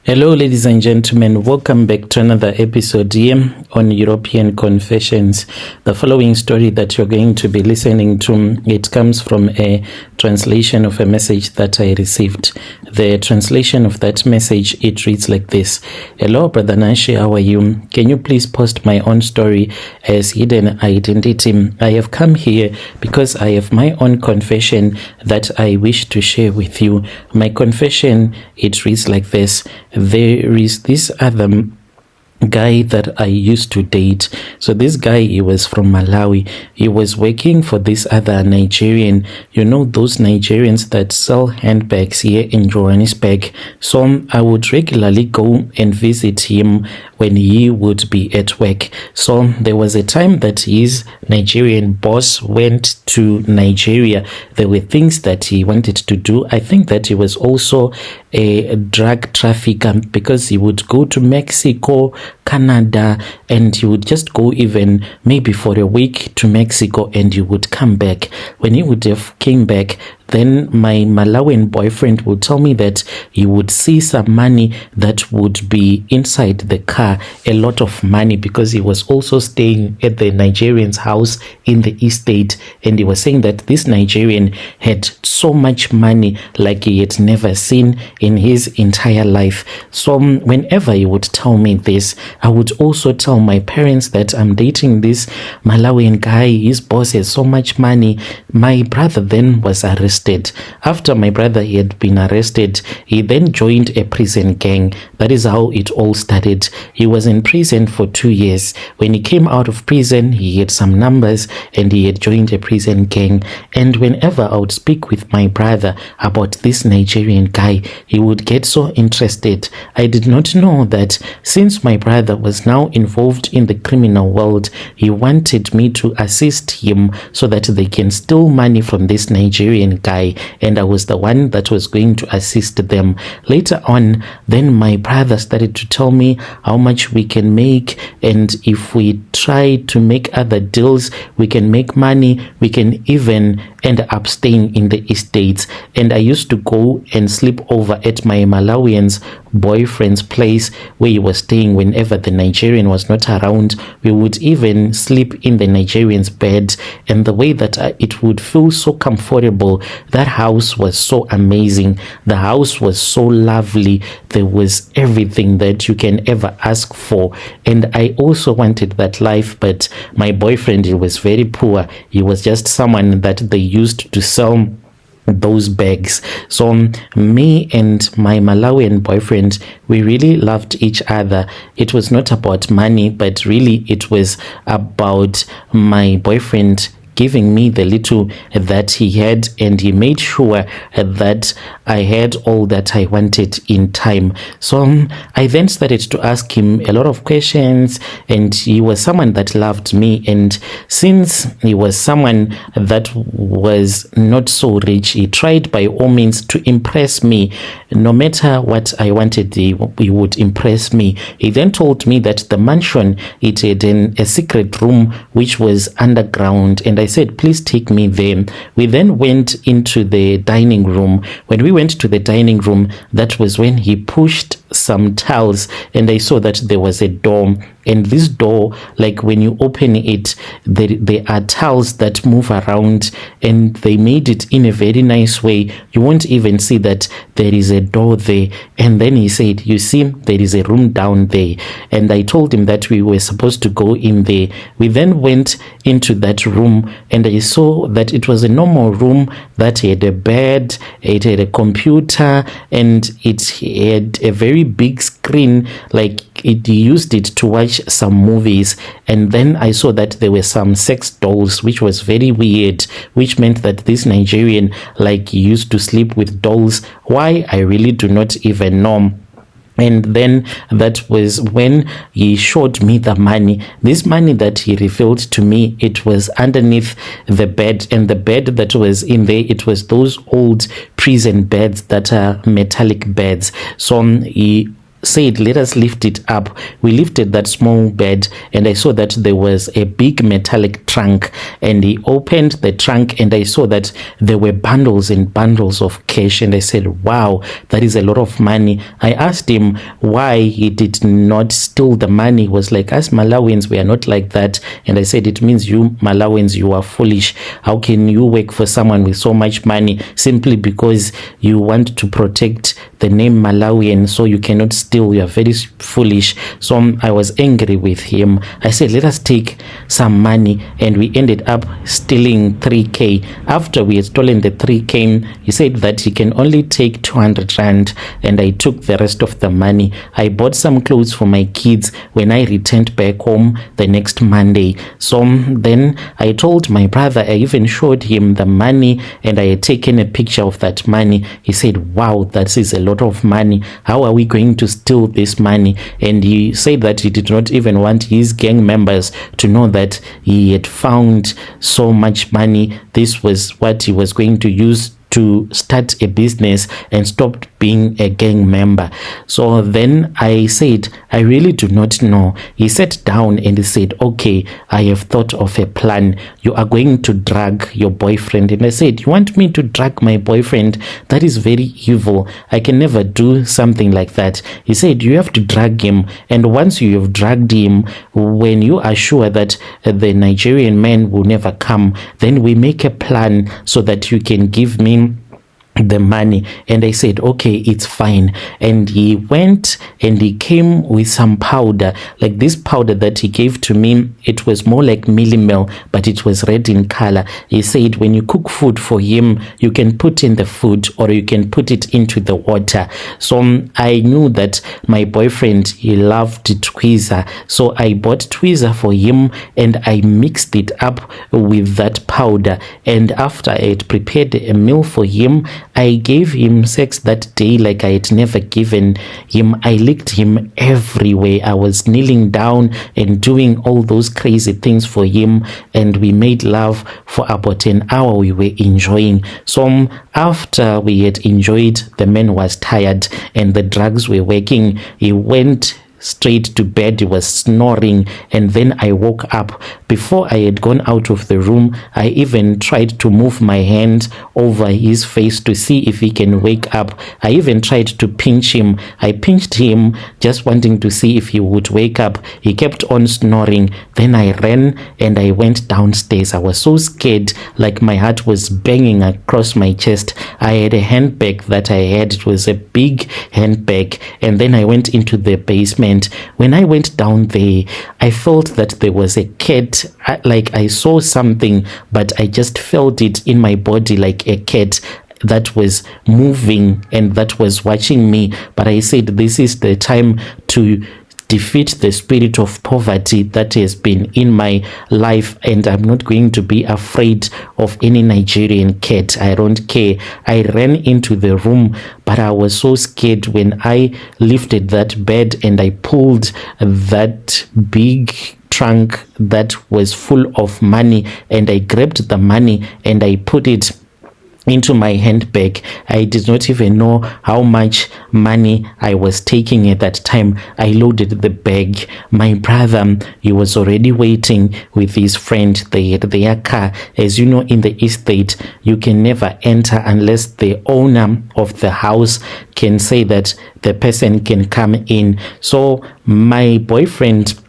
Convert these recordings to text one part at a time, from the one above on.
Hello, ladies and gentlemen. Welcome back to another episode here on European Confessions. The following story that you're going to be listening to, it comes from a translation of a message that I received. The translation of that message, it reads like this. Hello, Brother Nashi, how are you? Can you please post my own story as hidden identity? I have come here because I have my own confession that I wish to share with you. My confession, it reads like this. There is this other guy that I used to date. So this guy, he was from Malawi. He was working for this other Nigerian, you know, those Nigerians that sell handbags here in Johannesburg. So I would regularly go and visit him when he would be at work. So there was a time that his Nigerian boss went to Nigeria. There were things that he wanted to do. I think that he was also a drug trafficker because he would go to Mexico, Canada, and he would just go even maybe for a week to Mexico, and he would come back. When he would have came back, then my Malawian boyfriend would tell me that he would see some money that would be inside the car, a lot of money, because he was also staying at the Nigerian's house in the estate, and he was saying that this Nigerian had so much money like he had never seen in his entire life. So whenever he would tell me this, I would also tell my parents that I'm dating this Malawian guy. His boss has so much money. My brother then was arrested. After my brother he had been arrested, he then joined a prison gang. That is how it all started. He was in prison for 2 years. When he came out of prison, he had some numbers and he had joined a prison gang. And whenever I would speak with my brother about this Nigerian guy, he would get so interested. I did not know that since my brother was now involved in the criminal world, he wanted me to assist him so that they can steal money from this Nigerian guy, and I was the one that was going to assist them. Later on, then my brother started to tell me how much we can make, and if we try to make other deals, we can make money. We can even end up staying in the estates. And I used to go and sleep over at my Malawian's boyfriend's place where he was staying whenever the Nigerian was not around. We would even sleep in the Nigerian's bed, and the way that it would feel so comfortable. That house was so amazing. The house was so lovely. There was everything that you can ever ask for, and I also wanted that life. But my boyfriend, he was very poor. He was just someone that they used to sell those bags. So me and my Malawian boyfriend, we really loved each other. It was not about money, but really it was about my boyfriend giving me the little that he had, and he made sure that I had all that I wanted in time. So I then started to ask him a lot of questions, and he was someone that loved me. And since he was someone that was not so rich, he tried by all means to impress me. No matter what I wanted, he would impress me. He then told me that the mansion, it had a secret room which was underground, and I said, please take me there. We then went into the dining room. When we went to the dining room, that was when he pushed some tiles, and I saw that there was a door. And this door, like when you open it, there are tiles that move around, and they made it in a very nice way. You won't even see that there is a door there. And then he said, you see, there is a room down there. And I told him that we were supposed to go in there. We then went into that room, and I saw that it was a normal room that had a bed, it had a computer, and it had a very big screen, like it used it to watch some movies. And then I saw that there were some sex dolls, which was very weird, which meant that this Nigerian like used to sleep with dolls. Why? I really do not even know. And then that was when he showed me the money. This money that he revealed to me, it was underneath the bed, and the bed that was in there, it was those old prison beds that are metallic beds. So he said, let us lift it up. We lifted that small bed, and I saw that there was a big metallic trunk, and he opened the trunk, and I saw that there were bundles and bundles of cash. And I said, wow, that is a lot of money. I asked him why he did not steal the money. He was like, us Malawians, we are not like that. And I said, it means you Malawians, you are foolish. How can you work for someone with so much money simply because you want to protect the name Malawian, so you cannot steal? You are very foolish. So I was angry with him. I said, let us take some money, and we ended up stealing 3k. After we had stolen the 3k, he said that he can only take 200 rand, and I took the rest of the money. I bought some clothes for my kids when I returned back home the next Monday. So then I told my brother, I even showed him the money, and I had taken a picture of that money. He said, wow, that is a lot of money. How are we going to steal this money? And he said that he did not even want his gang members to know that he had found so much money. This was what he was going to use to start a business and stopped being a gang member. So then I said, I really do not know. He sat down and he said, okay, I have thought of a plan. You are going to drag your boyfriend. And I said, you want me to drag my boyfriend? That is very evil. I can never do something like that. He said, you have to drag him. And once you have dragged him, when you are sure that the Nigerian man will never come, then we make a plan so that you can give me the money. And I said, okay, it's fine. And he went and he came with some powder, like this powder that he gave to me. It was more like millimel, but it was red in color. He said, when you cook food for him, you can put in the food or you can put it into the water. So I knew that my boyfriend, he loved tweezer. So I bought tweezer for him and I mixed it up with that powder. And after I had prepared a meal for him, I gave him sex that day like I had never given him. I licked him everywhere. I was kneeling down and doing all those crazy things for him, and we made love for about an hour. We were enjoying. So after we had enjoyed, the man was tired and the drugs were working. He went straight to bed. He was snoring, and then I woke up. Before I had gone out of the room, I even tried to move my hand over his face to see if he can wake up. I even tried to pinch him. I pinched him just wanting to see if he would wake up. He kept on snoring. Then I ran and I went downstairs. I was so scared, like my heart was banging across my chest. I had a handbag that I had. It was a big handbag, and then I went into the basement. When I went down there, I felt that there was a cat, like I saw something, but I just felt it in my body like a cat that was moving and that was watching me. But I said, this is the time to defeat the spirit of poverty that has been in my life, and I'm not going to be afraid of any Nigerian cat. I don't care. I ran into the room, but I was so scared when I lifted that bed and I pulled that big trunk that was full of money, and I grabbed the money and I put it into my handbag. I did not even know how much money I was taking at that time. I loaded the bag. My brother, he was already waiting with his friend. They had their car. As you know, in the estate, you can never enter unless the owner of the house can say that the person can come in. So my boyfriend,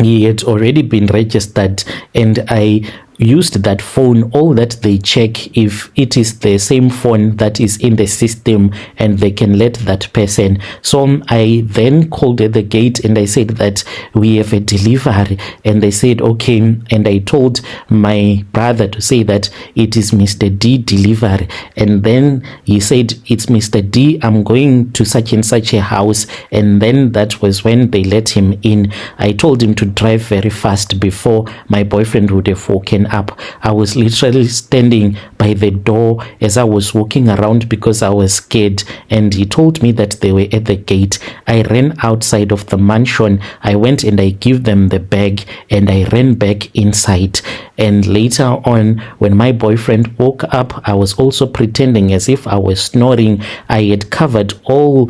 he had already been registered, and I used that phone. All that they check if it is the same phone that is in the system, and they can let that person. So I then called at the gate and I said that we have a delivery, and they said okay. And I told my brother to say that it is Mr. D delivery, and then he said, it's Mr. D, I'm going to such and such a house. And then that was when they let him in. I told him to drive very fast before my boyfriend would have woken up. I was literally standing by the door as I was walking around because I was scared, and he told me that they were at the gate. I ran outside of the mansion. I went and I gave them the bag and I ran back inside. And later on, when my boyfriend woke up, I was also pretending as if I was snoring. I had covered all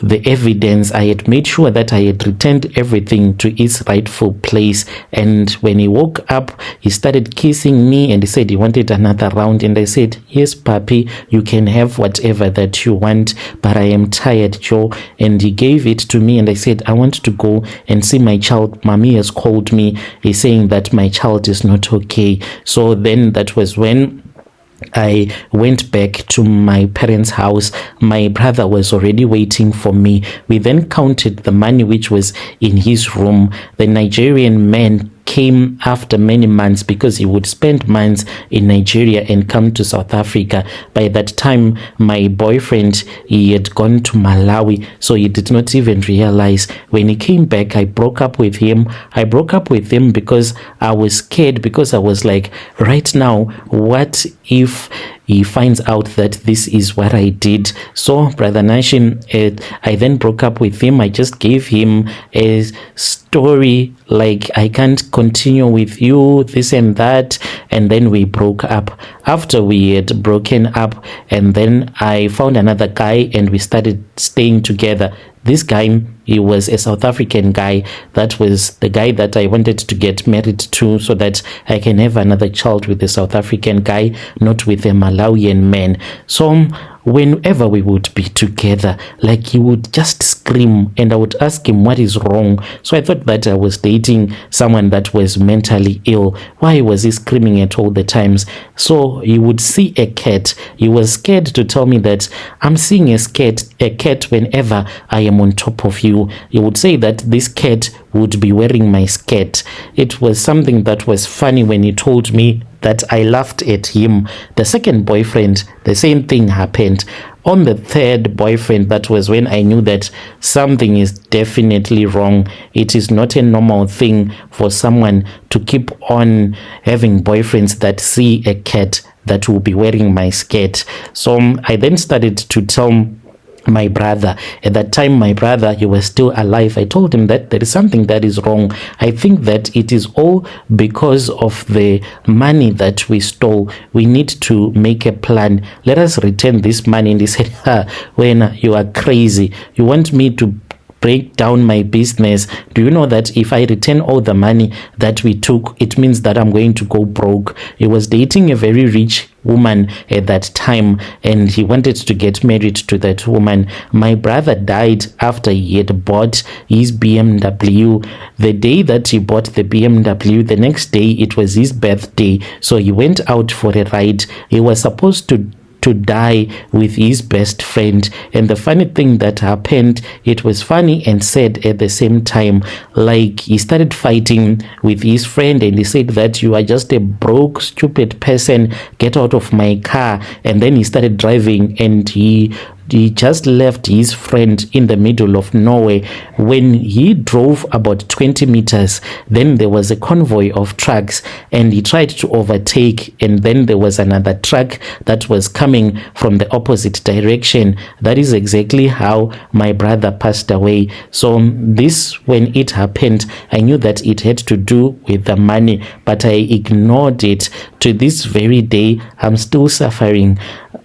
the evidence. I had made sure that I had returned everything to its rightful place. And when he woke up, he started kissing me and he said he wanted another round. And I said, yes, papi, you can have whatever that you want, but I am tired, Joe. And he gave it to me and I said, I want to go and see my child. Mommy has called me. He's saying that my child is not okay. So then that was when I went back to my parents' house. My brother was already waiting for me. We then counted the money which was in his room. The Nigerian man came after many months because he would spend months in Nigeria and come to South Africa. By that time, my boyfriend, he had gone to Malawi, so he did not even realize. When he came back, I broke up with him. I broke up with him because I was scared, because I was like, right now, what if he finds out that this is what I did? So, Brother Nashin, I then broke up with him. I just gave him a story like, I can't continue with you, this and that, and then we broke up. After we had broken up, and then I found another guy and we started staying together. This guy, he was a South African guy. That was the guy that I wanted to get married to so that I can have another child with a South African guy, not with a Malawian man. So whenever we would be together, like, he would just scream and I would ask him what is wrong. So I thought that I was dating someone that was mentally ill. Why was he screaming at all the times? So he would see a cat. He was scared to tell me that I'm seeing a cat whenever I am on top of you. He would say that this cat would be wearing my skirt. It was something that was funny when he told me that. I laughed at him. The second boyfriend, the same thing happened. On the third boyfriend, that was when I knew that something is definitely wrong. It is not a normal thing for someone to keep on having boyfriends that see a cat that will be wearing my skirt. So I then started to tell my brother. At that time, my brother, he was still alive. I told him that there is something that is wrong. I think that it is all because of the money that we stole. We need to make a plan. Let us return this money. And he said, when you are crazy, you want me to break down my business? Do you know that if I return all the money that we took, it means that I'm going to go broke? He was dating a very rich woman at that time and he wanted to get married to that woman. My brother died after he had bought his BMW. The day that he bought the BMW, the next day it was his birthday, so he went out for a ride. He was supposed to die with his best friend, and the funny thing that happened, it was funny and sad at the same time. Like, he started fighting with his friend and he said that you are just a broke, stupid person, get out of my car. And then he started driving and he just left his friend in the middle of nowhere. When he drove about 20 meters, then there was a convoy of trucks and he tried to overtake, and then there was another truck that was coming from the opposite direction. That is exactly how my brother passed away. So this, when it happened, I knew that it had to do with the money, but I ignored it. To this very day, I'm still suffering.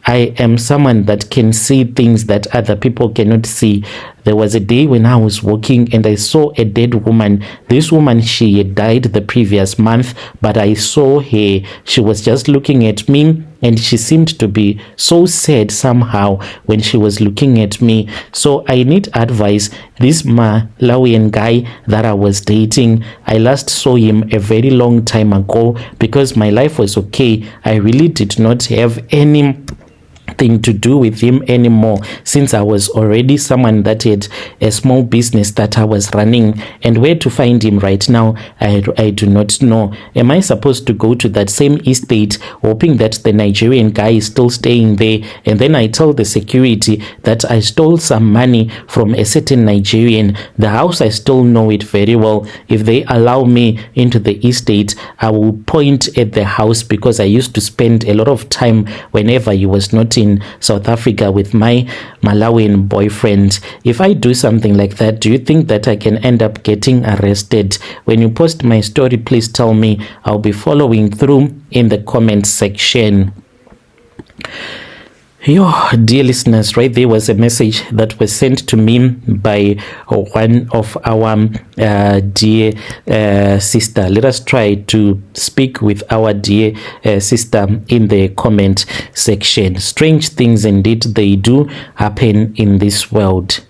I am someone that can see things that other people cannot see. There was a day when I was walking and I saw a dead woman. This woman, she had died the previous month, but I saw her. She was just looking at me and she seemed to be so sad somehow when she was looking at me. So I need advice. This Malawian guy that I was dating, I last saw him a very long time ago because my life was okay. I really did not have any thing to do with him anymore, since I was already someone that had a small business that I was running. And where to find him right now, I do not know. Am I supposed to go to that same estate hoping that the Nigerian guy is still staying there, and then I tell the security that I stole some money from a certain Nigerian? The house, I still know it very well. If they allow me into the estate, I will point at the house because I used to spend a lot of time whenever he was not in in South Africa with my Malawian boyfriend. If I do something like that, do you think that I can end up getting arrested? When you post my story, please tell me. I'll be following through in the comment section. Yo, dear listeners, right there was a message that was sent to me by one of our dear sister. Let us try to speak with our dear sister in the comment section. Strange things indeed they do happen in this world.